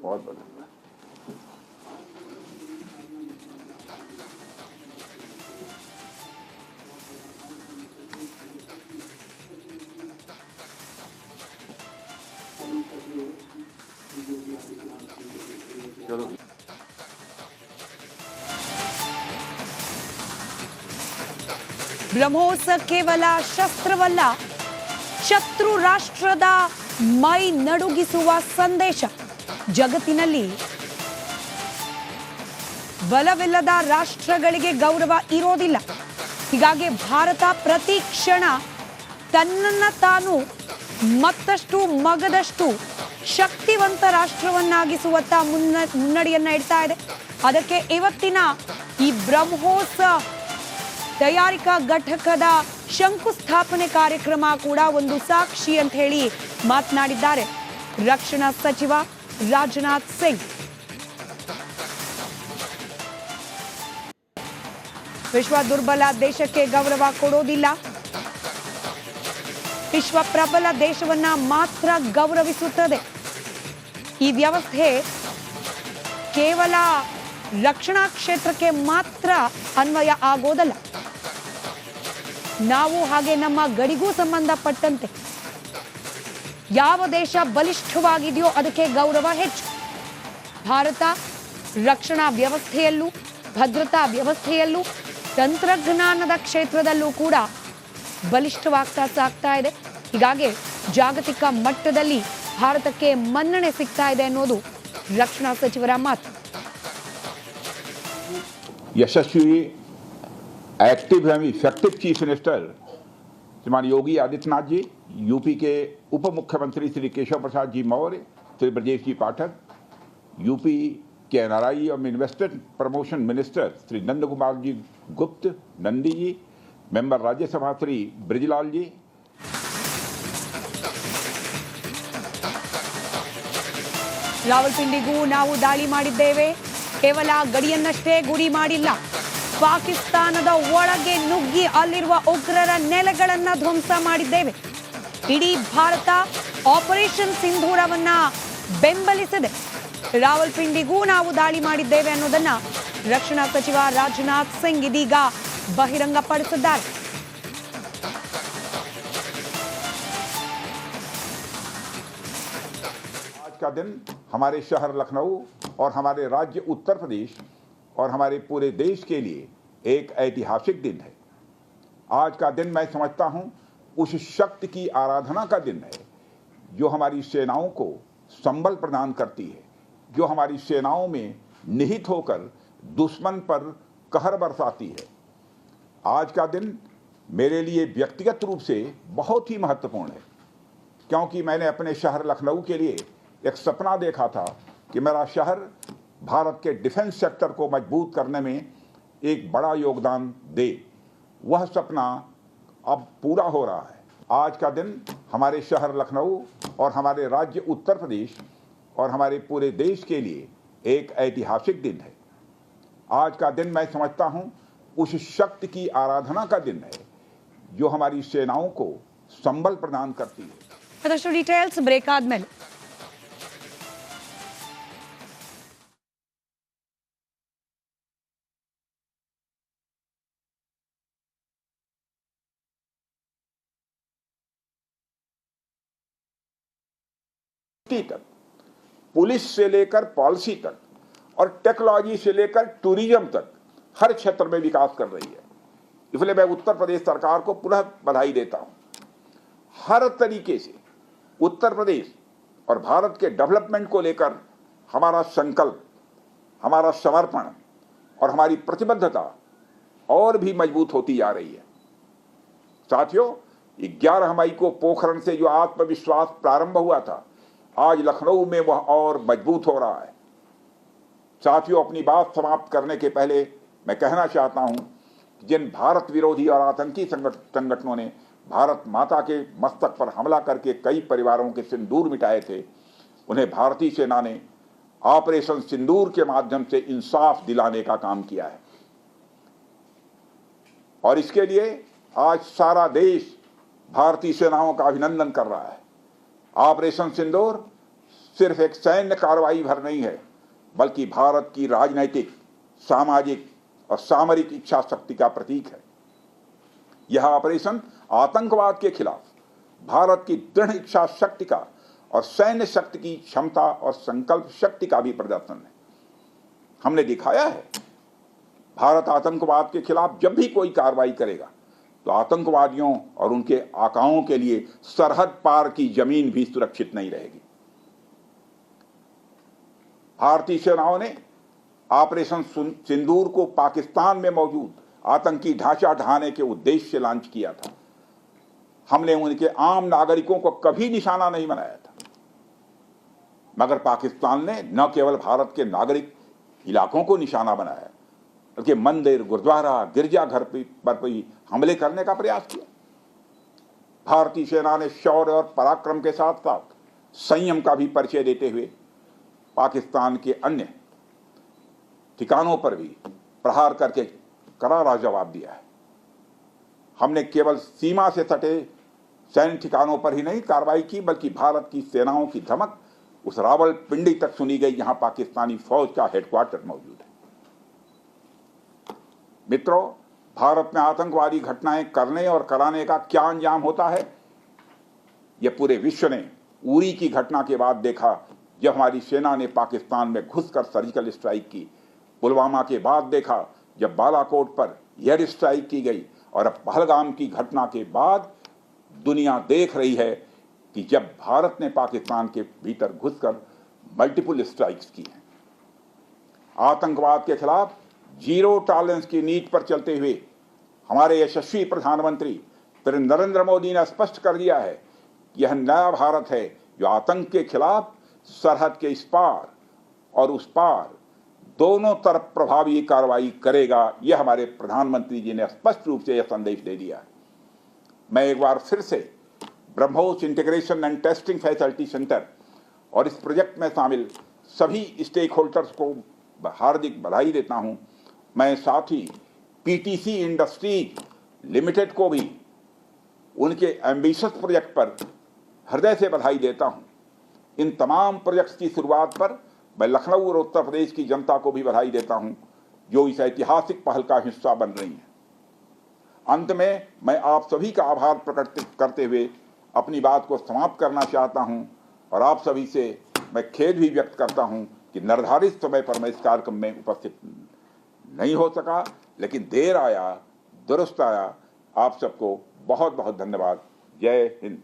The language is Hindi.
बहुत बहुत धन्यवाद। चलो ಬ್ರಹ್ಮೋಸ್ ಕೇವಲ ಶಸ್ತ್ರವಲ್ಲ, ಶತ್ರು ರಾಷ್ಟ್ರದ ಮೈ ನಡುಗಿಸುವ ಸಂದೇಶ. ಜಗತ್ತಿನಲ್ಲಿ ಬಲವಿಲ್ಲದ ರಾಷ್ಟ್ರಗಳಿಗೆ ಗೌರವ ಇರೋದಿಲ್ಲ. ಹೀಗಾಗಿ ಭಾರತ ಪ್ರತಿ ಕ್ಷಣ ತನ್ನನ್ನು ತಾನು ಮತ್ತಷ್ಟು ಮಗದಷ್ಟು ಶಕ್ತಿವಂತ ರಾಷ್ಟ್ರವನ್ನಾಗಿಸುವತ್ತ ಮುನ್ನಡೆಯನ್ನ ಇಡ್ತಾ ಇದೆ. ಅದಕ್ಕೆ ಇವತ್ತಿನ ಈ ಬ್ರಹ್ಮೋಸ್ ತಯಾರಿಕಾ ಘಟಕದ ಶಂಕುಸ್ಥಾಪನೆ ಕಾರ್ಯಕ್ರಮ ಕೂಡ ಒಂದು ಸಾಕ್ಷಿ ಅಂತ ಹೇಳಿ ಮಾತನಾಡಿದ್ದಾರೆ ರಕ್ಷಣಾ ಸಚಿವ ರಾಜನಾಥ್ ಸಿಂಗ್. ವಿಶ್ವ ದುರ್ಬಲ ದೇಶಕ್ಕೆ ಗೌರವ ಕೊಡೋದಿಲ್ಲ, ವಿಶ್ವ ಪ್ರಬಲ ದೇಶವನ್ನ ಮಾತ್ರ ಗೌರವಿಸುತ್ತದೆ. ಈ ವ್ಯವಸ್ಥೆ ಕೇವಲ ರಕ್ಷಣಾ ಕ್ಷೇತ್ರಕ್ಕೆ ಮಾತ್ರ ಅನ್ವಯ ಆಗೋದಲ್ಲ, ನಾವು ಹಾಗೆ ನಮ್ಮ ಗಡಿಗೂ ಸಂಬಂಧಪಟ್ಟಂತೆ ಯಾವ ದೇಶ ಬಲಿಷ್ಠವಾಗಿದೆಯೋ ಅದಕ್ಕೆ ಗೌರವ ಹೆಚ್ಚು. ಭಾರತ ರಕ್ಷಣಾ ವ್ಯವಸ್ಥೆಯಲ್ಲೂ ಭದ್ರತಾ ವ್ಯವಸ್ಥೆಯಲ್ಲೂ ತಂತ್ರಜ್ಞಾನದ ಕ್ಷೇತ್ರದಲ್ಲೂ ಕೂಡ ಬಲಿಷ್ಠವಾಗ್ತಾ ಸಾಗ್ತಾ ಇದೆ. ಹೀಗಾಗಿ ಜಾಗತಿಕ ಮಟ್ಟದಲ್ಲಿ ಭಾರತಕ್ಕೆ ಮನ್ನಣೆ ಸಿಗ್ತಾ ಇದೆ ಅನ್ನೋದು ರಕ್ಷಣಾ ಸಚಿವರ ಮಾತು. यशस्वी एक्टिव एवं इफेक्टिव चीफ मिनिस्टर श्रीमान योगी आदित्यनाथ जी, यूपी के उप मुख्यमंत्री श्री केशव प्रसाद जी मौर्य, श्री ब्रजेश जी पाठक, यूपी के एनआरआई और investment promotion minister Shri Nand Kumar ji गुप्त नंदी जी, मेंबर राज्यसभा श्री ब्रिजलाल जी, ರಾವಲ್ಪಿಂಡಿಗೂ ನಾವು ದಾಳಿ ಮಾಡಿದ್ದೇವೆ. ಕೇವಲ ಗಡಿಯನ್ನಷ್ಟೇ ಗುರಿ ಮಾಡಿಲ್ಲ, ಪಾಕಿಸ್ತಾನದ ಒಳಗೆ ನುಗ್ಗಿ ಅಲ್ಲಿರುವ ಉಗ್ರರ ನೆಲೆಗಳನ್ನ ಧ್ವಂಸ ಮಾಡಿದ್ದೇವೆ. ಇಡೀ ಭಾರತ ಆಪರೇಷನ್ ಸಿಂಧೂರವನ್ನ ಬೆಂಬಲಿಸಿದೆ. ರಾವಲ್ಪಿಂಡಿಗೂ ನಾವು ದಾಳಿ ಮಾಡಿದ್ದೇವೆ ಅನ್ನೋದನ್ನ ರಕ್ಷಣಾ ಸಚಿವ ರಾಜನಾಥ್ ಸಿಂಗ್ ಇದೀಗ ಬಹಿರಂಗಪಡಿಸಿದ್ದಾರೆ. आज का दिन हमारे शहर लखनऊ और हमारे राज्य उत्तर प्रदेश और हमारे पूरे देश के लिए एक ऐतिहासिक दिन है। आज का दिन मैं समझता हूं उस शक्ति की आराधना का दिन है जो हमारी सेनाओं को संबल प्रदान करती है, जो हमारी सेनाओं में निहित होकर दुश्मन पर कहर बरसाती है। आज का दिन मेरे लिए व्यक्तिगत रूप से बहुत ही महत्वपूर्ण है, क्योंकि मैंने अपने शहर लखनऊ के लिए एक सपना देखा था कि मेरा शहर भारत के डिफेंस सेक्टर को मजबूत करने में एक बड़ा योगदान दे। वह सपना अब पूरा हो रहा है। आज का दिन हमारे शहर लखनऊ और हमारे राज्य उत्तर प्रदेश और हमारे पूरे देश के लिए एक ऐतिहासिक दिन है। आज का दिन मैं समझता हूं उस शक्ति की आराधना का दिन है जो हमारी सेनाओं को संबल प्रदान करती है। ಮತ್ತಷ್ಟು ಡೀಟೇಲ್ಸ್ ಬ್ರೇಕ್ ಆದ್ಮೇಲೆ. तक पुलिस से लेकर पॉलिसी तक और टेक्नोलॉजी से लेकर टूरिज्म तक हर क्षेत्र में विकास कर रही है। इसलिए मैं उत्तर प्रदेश सरकार को पुनः बधाई देता हूं। हर तरीके से उत्तर प्रदेश और भारत के डेवलपमेंट को लेकर हमारा संकल्प, हमारा समर्पण और हमारी प्रतिबद्धता और भी मजबूत होती जा रही है। साथियों, 11 मई को पोखरण से जो आत्मविश्वास प्रारंभ हुआ था, आज लखनऊ में वह और मजबूत हो रहा है। साथियों, अपनी बात समाप्त करने के पहले मैं कहना चाहता हूं कि जिन भारत विरोधी और आतंकी संगठनों ने भारत माता के मस्तक पर हमला करके कई परिवारों के सिंदूर मिटाए थे, उन्हें भारतीय सेना ने ऑपरेशन सिंदूर के माध्यम से इंसाफ दिलाने का काम किया है। और इसके लिए आज सारा देश भारतीय सेनाओं का अभिनंदन कर रहा है। ऑपरेशन सिंदूर सिर्फ एक सैन्य कार्रवाई भर नहीं है, बल्कि भारत की राजनीतिक, सामाजिक और सामरिक इच्छा शक्ति का प्रतीक है। यह ऑपरेशन आतंकवाद के खिलाफ भारत की दृढ़ इच्छा शक्ति का और सैन्य शक्ति की क्षमता और संकल्प शक्ति का भी प्रदर्शन है। हमने दिखाया है, भारत आतंकवाद के खिलाफ जब भी कोई कार्रवाई करेगा तो आतंकवादियों और उनके आकाओं के लिए सरहद पार की जमीन भी सुरक्षित नहीं रहेगी। भारतीय सेनाओं ने ऑपरेशन सिंदूर को पाकिस्तान में मौजूद आतंकी ढांचा ढहाने के उद्देश्य से लॉन्च किया था। हमने उनके आम नागरिकों को कभी निशाना नहीं बनाया था, मगर पाकिस्तान ने न केवल भारत के नागरिक इलाकों को निशाना बनाया, बल्कि मंदिर, गुरुद्वारा, गिरजाघर पर भी हमले करने का प्रयास किया। भारतीय सेना ने शौर्य और पराक्रम के साथ साथ संयम का भी परिचय देते हुए पाकिस्तान के अन्य ठिकानों पर भी प्रहार करके करारा जवाब दिया है। हमने केवल सीमा से सटे सैन्य ठिकानों पर ही नहीं कार्रवाई की, बल्कि भारत की सेनाओं की धमक उस रावलपिंडी तक सुनी गई जहां पाकिस्तानी फौज का हेडक्वार्टर मौजूद है। मित्रों, भारत में आतंकवादी घटनाएं करने और कराने का क्या अंजाम होता है, यह पूरे विश्व ने उरी की घटना के बाद देखा, जब हमारी सेना ने पाकिस्तान में घुसकर सर्जिकल स्ट्राइक की। पुलवामा के बाद देखा, जब बालाकोट पर एयर स्ट्राइक की गई, और अब पहलगाम की घटना के बाद दुनिया देख रही है कि जब भारत ने पाकिस्तान के भीतर घुसकर मल्टीपल स्ट्राइक्स की हैं। आतंकवाद के खिलाफ जीरो टॉलरेंस की नीति पर चलते हुए हमारे यशस्वी प्रधानमंत्री श्री नरेंद्र मोदी ने स्पष्ट कर दिया है कि यह नया भारत है जो आतंक के खिलाफ सरहद के इस पार और उस पार दोनों तरफ प्रभावी कार्रवाई करेगा। यह हमारे प्रधानमंत्री जी ने स्पष्ट रूप से यह संदेश दे दिया है। मैं एक बार फिर से BrahMos integration and testing facility centre और इस प्रोजेक्ट में शामिल सभी स्टेक होल्डर्स को हार्दिक बधाई देता हूं। मैं साथ ही पीटीसी इंडस्ट्रीज लिमिटेड को भी उनके एम्बिशियस प्रोजेक्ट पर हृदय से बधाई देता हूं। इन तमाम प्रोजेक्ट्स की शुरुआत पर मैं लखनऊ और उत्तर प्रदेश की जनता को भी बधाई देता हूं, जो इस ऐतिहासिक पहल का हिस्सा बन रही है। अंत में मैं आप सभी का आभार प्रकट करते हुए अपनी बात को समाप्त करना चाहता हूं, और आप सभी से मैं खेद भी व्यक्त करता हूं कि निर्धारित समय पर मैं इस कार्यक्रम में उपस्थित नहीं हो सका, लेकिन देर आया दुरुस्त आया। आप सबको बहुत बहुत धन्यवाद। जय हिंद।